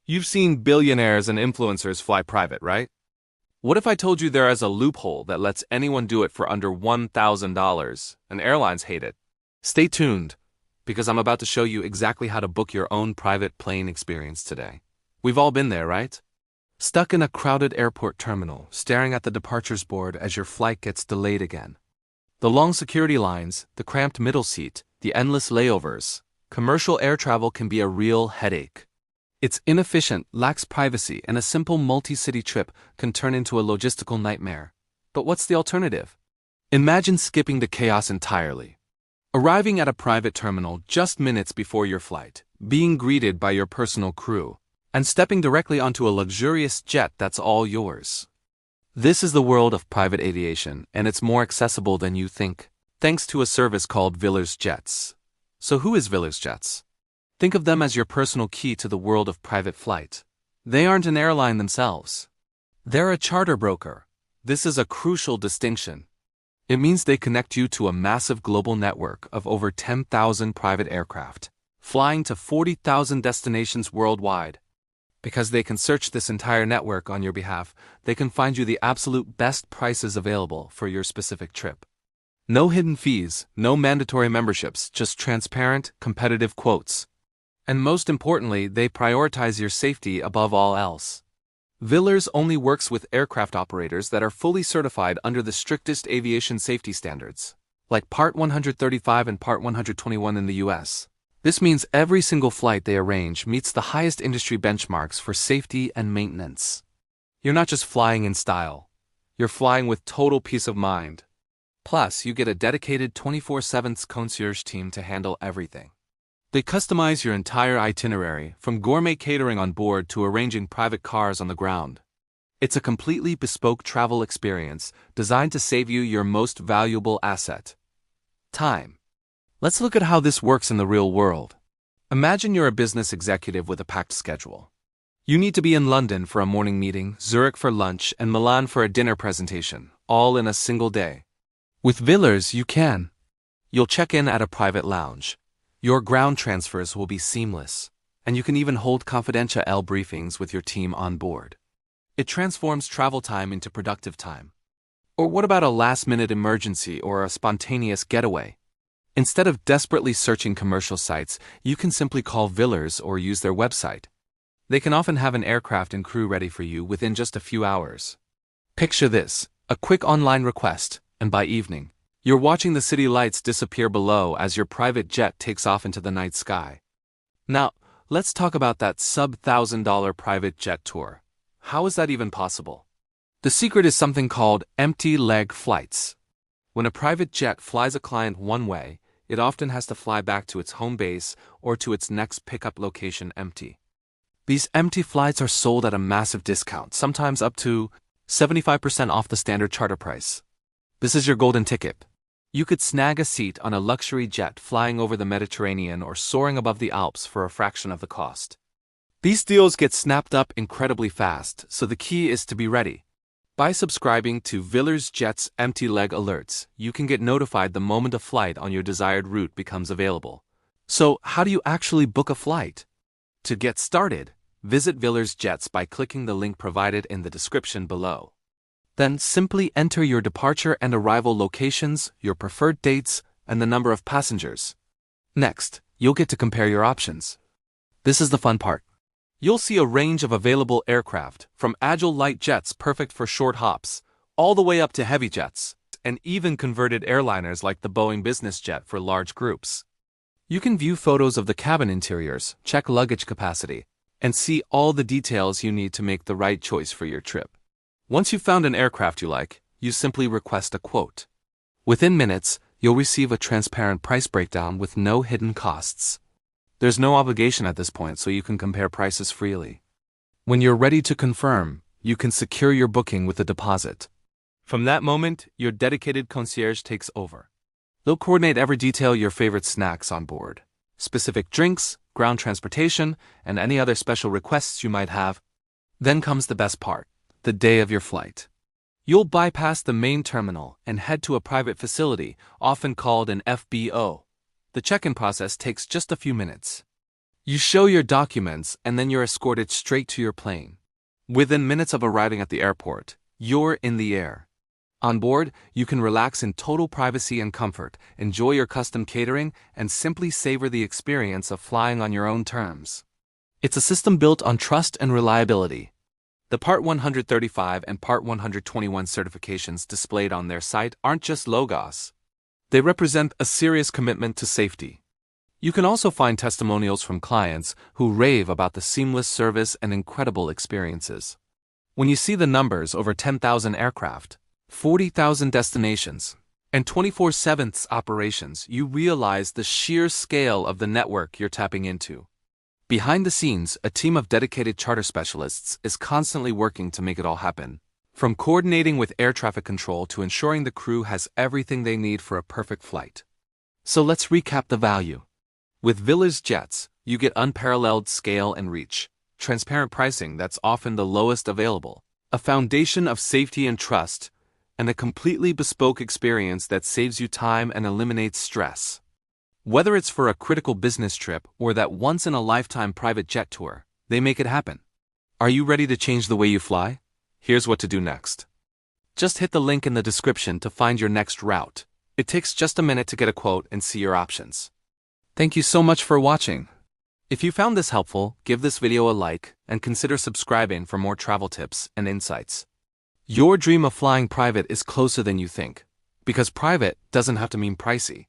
You've seen billionaires and influencers fly private, right? What if I told you there is a loophole that lets anyone do it for under $1,000, and airlines hate it? Stay tuned, because I'm about to show you exactly how to book your own private plane experience today. We've all been there, right? Stuck in a crowded airport terminal, staring at the departures board as your flight gets delayed again. The long security lines, the cramped middle seat, the endless layovers. Commercial air travel can be a real headache. It's inefficient, lacks privacy, and a simple multi-city trip can turn into a logistical nightmare. But what's the alternative? Imagine skipping the chaos entirely. Arriving at a private terminal just minutes before your flight, being greeted by your personal crew, and stepping directly onto a luxurious jet that's all yours. This is the world of private aviation, and it's more accessible than you think, thanks to a service called Villars Jets. So who is Villars Jets? Think of them as your personal key to the world of private flight. They aren't an airline themselves. They're a charter broker. This is a crucial distinction. It means they connect you to a massive global network of over 10,000 private aircraft, flying to 40,000 destinations worldwide. Because they can search this entire network on your behalf, they can find you the absolute best prices available for your specific trip. No hidden fees, no mandatory memberships, just transparent, competitive quotes. And most importantly, they prioritize your safety above all else. Villars only works with aircraft operators that are fully certified under the strictest aviation safety standards, like Part 135 and Part 121 in the US. This means every single flight they arrange meets the highest industry benchmarks for safety and maintenance. You're not just flying in style, you're flying with total peace of mind. Plus, you get a dedicated 24/7 concierge team to handle everything. They customize your entire itinerary, from gourmet catering on board to arranging private cars on the ground. It's a completely bespoke travel experience designed to save you your most valuable asset: time. Let's look at how this works in the real world. Imagine you're a business executive with a packed schedule. You need to be in London for a morning meeting, Zurich for lunch, and Milan for a dinner presentation, all in a single day. With Villars, you can. You'll check in at a private lounge. Your ground transfers will be seamless, and you can even hold confidential briefings with your team on board. It transforms travel time into productive time. Or what about a last-minute emergency or a spontaneous getaway? Instead of desperately searching commercial sites, you can simply call Villars or use their website. They can often have an aircraft and crew ready for you within just a few hours. Picture this: a quick online request, and by evening, you're watching the city lights disappear below as your private jet takes off into the night sky. Now, let's talk about that sub-$1,000 private jet tour. How is that even possible? The secret is something called empty leg flights. When a private jet flies a client one way, it often has to fly back to its home base or to its next pickup location empty. These empty flights are sold at a massive discount, sometimes up to 75% off the standard charter price. This is your golden ticket. You could snag a seat on a luxury jet flying over the Mediterranean or soaring above the Alps for a fraction of the cost. These deals get snapped up incredibly fast, so the key is to be ready. By subscribing to Villars Jet's empty leg alerts, you can get notified the moment a flight on your desired route becomes available. So, how do you actually book a flight? To get started, visit Villars Jets by clicking the link provided in the description below. Then simply enter your departure and arrival locations, your preferred dates, and the number of passengers. Next, you'll get to compare your options. This is the fun part. You'll see a range of available aircraft, from agile light jets perfect for short hops, all the way up to heavy jets, and even converted airliners like the Boeing business jet for large groups. You can view photos of the cabin interiors, check luggage capacity, and see all the details you need to make the right choice for your trip. Once you've found an aircraft you like, you simply request a quote. Within minutes, you'll receive a transparent price breakdown with no hidden costs. There's no obligation at this point, so you can compare prices freely. When you're ready to confirm, you can secure your booking with a deposit. From that moment, your dedicated concierge takes over. They'll coordinate every detail: your favorite snacks on board, specific drinks, ground transportation, and any other special requests you might have. Then comes the best part: the day of your flight. You'll bypass the main terminal and head to a private facility, often called an FBO. The check-in process takes just a few minutes. You show your documents and then you're escorted straight to your plane. Within minutes of arriving at the airport, you're in the air. On board, you can relax in total privacy and comfort, enjoy your custom catering, and simply savor the experience of flying on your own terms. It's a system built on trust and reliability. The Part 135 and Part 121 certifications displayed on their site aren't just logos. They represent a serious commitment to safety. You can also find testimonials from clients who rave about the seamless service and incredible experiences. When you see the numbers, over 10,000 aircraft, 40,000 destinations, and 24/7 operations, you realize the sheer scale of the network you're tapping into. Behind the scenes, a team of dedicated charter specialists is constantly working to make it all happen. From coordinating with air traffic control to ensuring the crew has everything they need for a perfect flight. So let's recap the value. With Villa's Jets, you get unparalleled scale and reach, transparent pricing that's often the lowest available, a foundation of safety and trust, and a completely bespoke experience that saves you time and eliminates stress. Whether it's for a critical business trip or that once-in-a-lifetime private jet tour, they make it happen. Are you ready to change the way you fly? Here's what to do next. Just hit the link in the description to find your next route. It takes just a minute to get a quote and see your options. Thank you so much for watching. If you found this helpful, give this video a like and consider subscribing for more travel tips and insights. Your dream of flying private is closer than you think, because private doesn't have to mean pricey.